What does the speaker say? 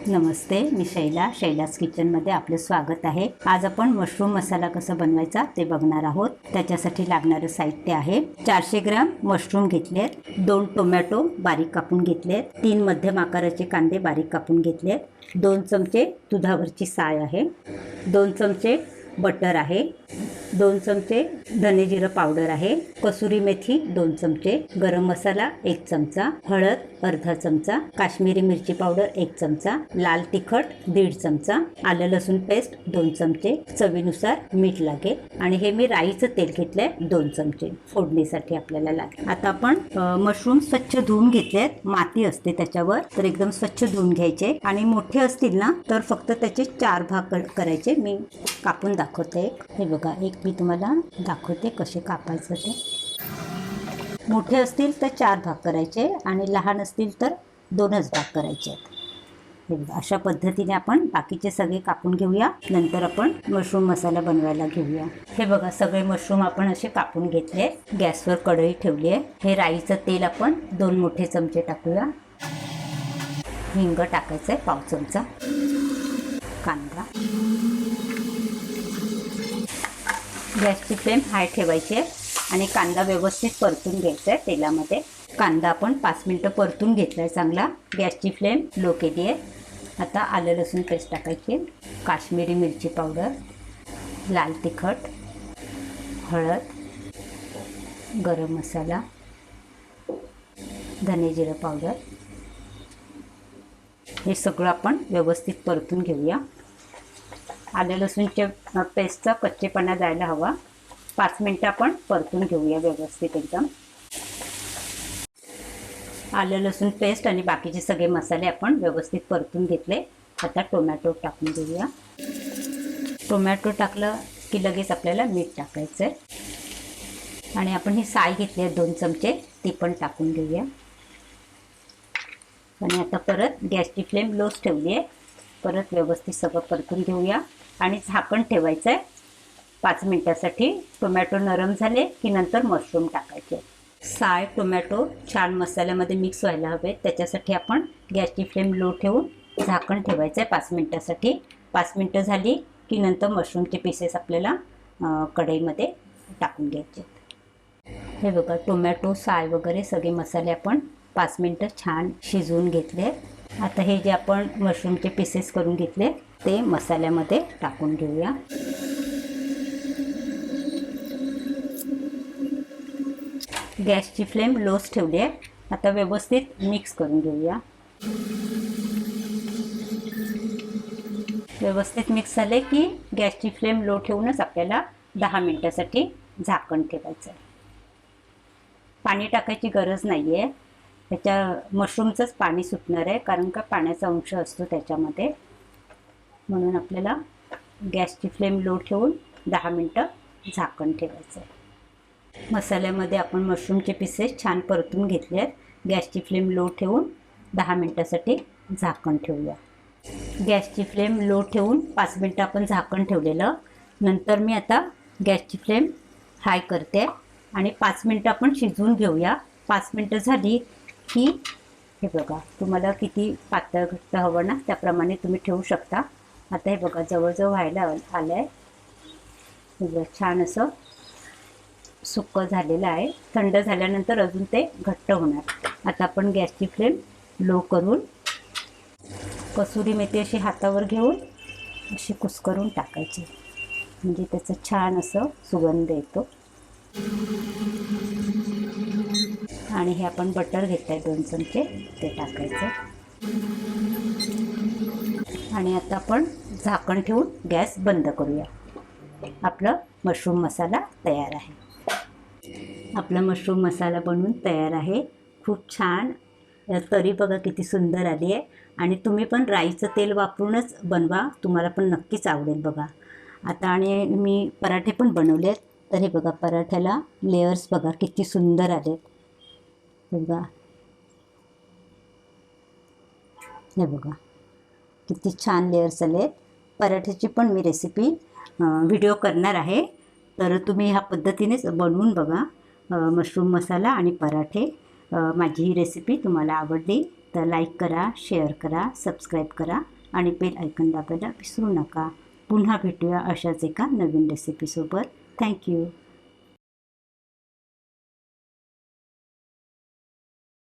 नमस्ते, मी शैलास किचनमध्ये आपलं स्वागत आहे। आज आपण मशरूम मसाला कसा बनवायचा ते बघणार आहोत। त्याच्यासाठी लागणारे साहित्य आहे 400 ग्राम मशरूम घेतले, 2 टोमॅटो बारीक कापून घेतले, 3 मध्यम आकाराचे कांदे बारीक कापून घेतले, 2 चमचे दुधावरची साय आहे, 2 चमचे बटर आहे, 2 चमचे धने जिरा पावडर आहे, कसुरी मेथी 2 चमचे, गरम मसाला 1 चमचा, हळद अर्धा चमचा, काश्मीरी मिरची पावडर 1 चमचा, लाल तिखट 1.5 चमचा, आलं लसूण पेस्ट 2 चमचे, चवीनुसार मीठ लागेल आणि हे मी राईचं तेल घेतलंय 2 चमचे फोडणीसाठी आपल्याला लागेल। आता आपण मशरूम स्वच्छ धुवून घेतलेत, माती असते त्याच्यावर, तर एकदम स्वच्छ धुवून घ्यायचे आणि मोठे असतील ना तर फक्त त्याचे 4 भाग करायचे। मी कापून दाखवते, हे बघा, एक मी तुम्हाला दाखवते कसे कापायचं ते। मोठे असतील तर 4 भाग करायचे आणि लहान असतील तर 2च भाग करायचे। हे बघा, अशा पद्धतीने आपण बाकीचे सगळे कापून घेऊया, नंतर आपण मशरूम मसाला बनवायला घेऊया। हे बघा, सगळे मशरूम आपण असे कापून घेतले, गॅसवर कढई ठेवली आहे। हे राईचं तेल आपण 2 मोठे चमचे टाकूया, हिंग टाकायचं आहे 1/2 चमचा, कांदा, गॅसची फ्लेम हाय ठेवायची आहे आणि कांदा व्यवस्थित परतून घ्यायचा आहे तेलामध्ये। कांदा आपण 5 मिनिटं परतून घेतला आहे चांगला, गॅसची फ्लेम लो केली आहे। आता आलं लसूण पेस्ट टाकायची, काश्मीरी मिरची पावडर, लाल तिखट, हळद, गरम मसाला, धने जिरा पावडर, हे सगळं आपण व्यवस्थित परतून घेऊया। आलं लसूणच्या पेस्टचा कच्चेपणा जायला हवा, 5 मिनिटं आपण परतून घेऊया व्यवस्थित एकदम। आलं लसूण पेस्ट आणि बाकीचे सगळे मसाले आपण व्यवस्थित परतून घेतले। आता टोमॅटो टाकून घेऊया। टोमॅटो टाकलं की लगेच आपल्याला मीठ टाकायचं आहे आणि आपण ही साय घेतली आहे 2 चमचे, ती पण टाकून घेऊया आणि आता परत गॅसची फ्लेम लोच ठेवली आहे। परत व्यवस्थित सगळं परतून घेऊया आणि झाकण ठेवायचं आहे 5 मिनिटासाठी। टोमॅटो नरम झाले की नंतर मशरूम टाकायचे। साय टोमॅटो छान मसाल्यामध्ये मिक्स व्हायला हवे, त्याच्यासाठी आपण गॅसची फ्लेम लो ठेवून झाकण ठेवायचं आहे 5 मिनिटासाठी। 5 मिनिटं झाली की नंतर मशरूमचे पीसेस आपल्याला कढईमध्ये टाकून घ्यायचे। हे बघा, टोमॅटो साय वगैरे सगळे मसाले आपण 5 मिनिटं छान शिजवून घेतले। आता हे जे आपण मशरूमचे पीसेस करून घेतले ते मसाल्यामध्ये टाकून घेऊया। गॅसची फ्लेम लोच ठेवली आहे, आता व्यवस्थित मिक्स करून घेऊया। व्यवस्थित मिक्स झाले की गॅसची फ्लेम लो ठेवूनच आपल्याला 10 मिनिटासाठी झाकण ठेवायचं आहे। पाणी टाकायची गरज नाही आहे, त्याच्या मशरूमचंच पाणी सुटणार आहे, कारण का पाण्याचा अंश असतो त्याच्यामध्ये, म्हणून आपल्याला गॅसची फ्लेम लो ठेवून 10 मिनिटं झाकण ठेवायचं आहे। मसाल्यामध्ये आपण मशरूमचे पीसेस छान परतून घेतले आहेत। गॅसची फ्लेम लो ठेवून 10 मिनिटासाठी झाकण ठेवूया। गॅसची फ्लेम लो ठेवून 5 मिनिटं आपण झाकण ठेवलेलं, नंतर मी आता गॅसची फ्लेम हाय करते आणि 5 मिनिटं आपण शिजवून घेऊया। 5 मिनिटं झाली की हे बघा, तुम्हाला किती पातळ घट्ट हवं ना त्याप्रमाणे तुम्ही ठेवू शकता। आता हे बघा, जवळजवळ व्हायला आलं आहे, हे बघा, छान असं सुक्कं झालेलं आहे। थंड झाल्यानंतर अजून ते घट्ट होणार। आता आपण गॅसची फ्लेम लो करून कसुरी मेथी अशी हातावर घेऊन अशी कुस्करून टाकायची, म्हणजे त्याचं छान असं सुगंध येतो। आणि हे आपण बटर घेत आहे 2 चमचे, ते टाकायचं आणि आता आपण झाकण ठेवून गॅस बंद करूया। आपलं मशरूम मसाला तयार आहे। आपला मशरूम मसाला बनवून तयार आहे, खूप छान। तरी बघा किती सुंदर आली आहे आणि तुम्ही पण राईचं तेल वापरूनच बनवा, तुम्हाला पण नक्कीच आवडेल बघा। आता आणि मी पराठे पण बनवले आहेत, तर हे बघा, पराठ्याला लेयर्स बघा किती सुंदर आलेत, बघा, हे बघा किती छान लेयर्स आलेत। पराठ्याची पण मी रेसिपी व्हिडिओ करणार आहे, तर तुम्ही ह्या पद्धतीनेच बनवून बघा मशरूम मसाला आणि पराठे। माझी ही रेसिपी तुम्हाला आवडली तर लाईक करा, शेअर करा, सबस्क्राईब करा। आणि बेल आयकॉन दाबायला विसरू नका. पुन्हा भेटूया अशाच एका नवीन रेसिपीसोबत. थँक्यू.